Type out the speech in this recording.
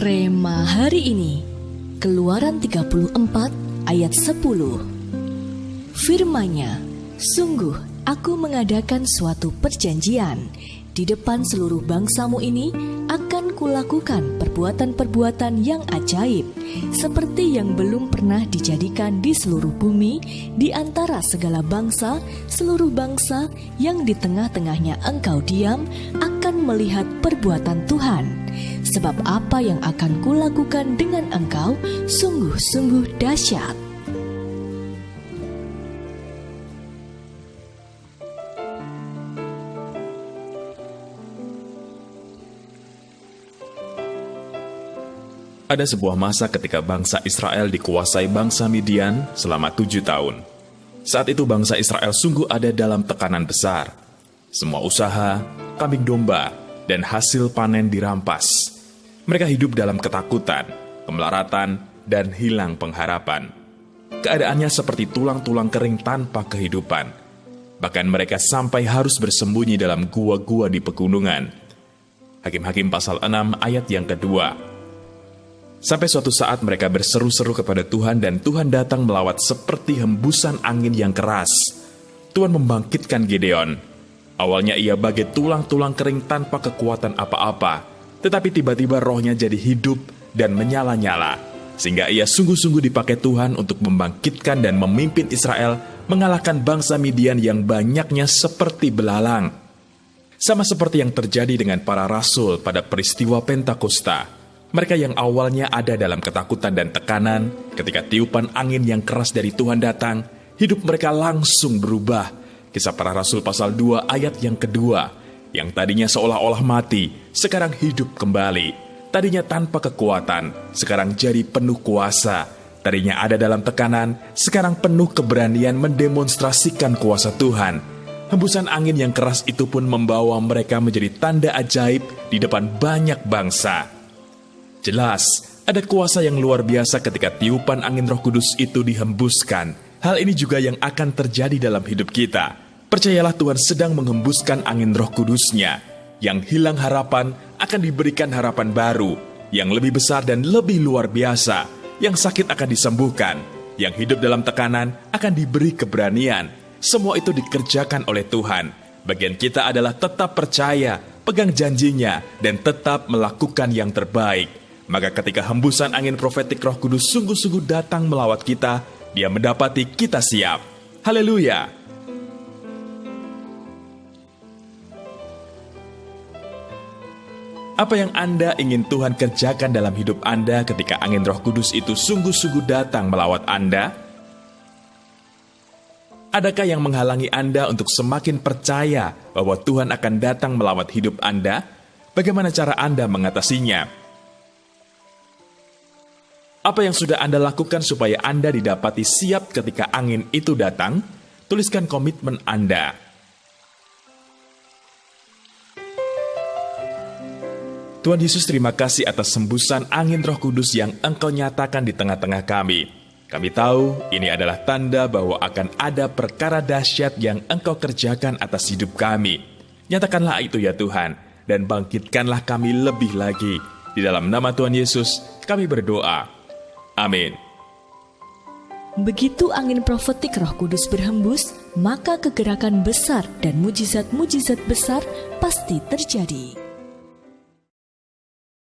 Rema hari ini, Keluaran 34 ayat 10. Firman-Nya, sungguh aku mengadakan suatu perjanjian di depan seluruh bangsamu ini, akan kulakukan perbuatan-perbuatan yang ajaib, seperti yang belum pernah dijadikan di seluruh bumi, di antara segala bangsa. Seluruh bangsa yang di tengah-tengahnya engkau diam akan melihat perbuatan Tuhan. Sebab apa yang akan kulakukan dengan engkau sungguh-sungguh dahsyat. Ada sebuah masa ketika bangsa Israel dikuasai bangsa Midian selama 7 tahun. Saat itu bangsa Israel sungguh ada dalam tekanan besar. Semua usaha, kambing domba, dan hasil panen dirampas. Mereka hidup dalam ketakutan, kemelaratan, dan hilang pengharapan. Keadaannya seperti tulang-tulang kering tanpa kehidupan. Bahkan mereka sampai harus bersembunyi dalam gua-gua di pegunungan. Hakim-Hakim pasal 6 ayat yang kedua. Sampai suatu saat mereka berseru-seru kepada Tuhan dan Tuhan datang melawat seperti hembusan angin yang keras. Tuhan membangkitkan Gideon. Awalnya ia bagai tulang-tulang kering tanpa kekuatan apa-apa, tetapi tiba-tiba rohnya jadi hidup dan menyala-nyala, sehingga ia sungguh-sungguh dipakai Tuhan untuk membangkitkan dan memimpin Israel mengalahkan bangsa Midian yang banyaknya seperti belalang. Sama seperti yang terjadi dengan para rasul pada peristiwa Pentakosta. Mereka yang awalnya ada dalam ketakutan dan tekanan, ketika tiupan angin yang keras dari Tuhan datang, hidup mereka langsung berubah. Kisah Para Rasul pasal 2 ayat yang kedua, yang tadinya seolah-olah mati, sekarang hidup kembali. Tadinya tanpa kekuatan, sekarang jadi penuh kuasa. Tadinya ada dalam tekanan, sekarang penuh keberanian mendemonstrasikan kuasa Tuhan. Hembusan angin yang keras itu pun membawa mereka menjadi tanda ajaib di depan banyak bangsa. Jelas, ada kuasa yang luar biasa ketika tiupan angin Roh Kudus itu dihembuskan. Hal ini juga yang akan terjadi dalam hidup kita. Percayalah Tuhan sedang menghembuskan angin Roh Kudus-Nya. Yang hilang harapan akan diberikan harapan baru, yang lebih besar dan lebih luar biasa. Yang sakit akan disembuhkan, yang hidup dalam tekanan akan diberi keberanian. Semua itu dikerjakan oleh Tuhan. Bagian kita adalah tetap percaya, pegang janjinya, dan tetap melakukan yang terbaik. Maka ketika hembusan angin profetik Roh Kudus sungguh-sungguh datang melawat kita, Dia mendapati kita siap. Haleluya! Apa yang Anda ingin Tuhan kerjakan dalam hidup Anda ketika angin Roh Kudus itu sungguh-sungguh datang melawat Anda? Adakah yang menghalangi Anda untuk semakin percaya bahwa Tuhan akan datang melawat hidup Anda? Bagaimana cara Anda mengatasinya? Apa yang sudah Anda lakukan supaya Anda didapati siap ketika angin itu datang? Tuliskan komitmen Anda. Tuhan Yesus, terima kasih atas hembusan angin Roh Kudus yang Engkau nyatakan di tengah-tengah kami. Kami tahu ini adalah tanda bahwa akan ada perkara dahsyat yang Engkau kerjakan atas hidup kami. Nyatakanlah itu ya Tuhan, dan bangkitkanlah kami lebih lagi. Di dalam nama Tuhan Yesus, kami berdoa. Amin. Begitu angin profetik Roh Kudus berhembus, maka kegerakan besar dan mujizat-mujizat besar pasti terjadi.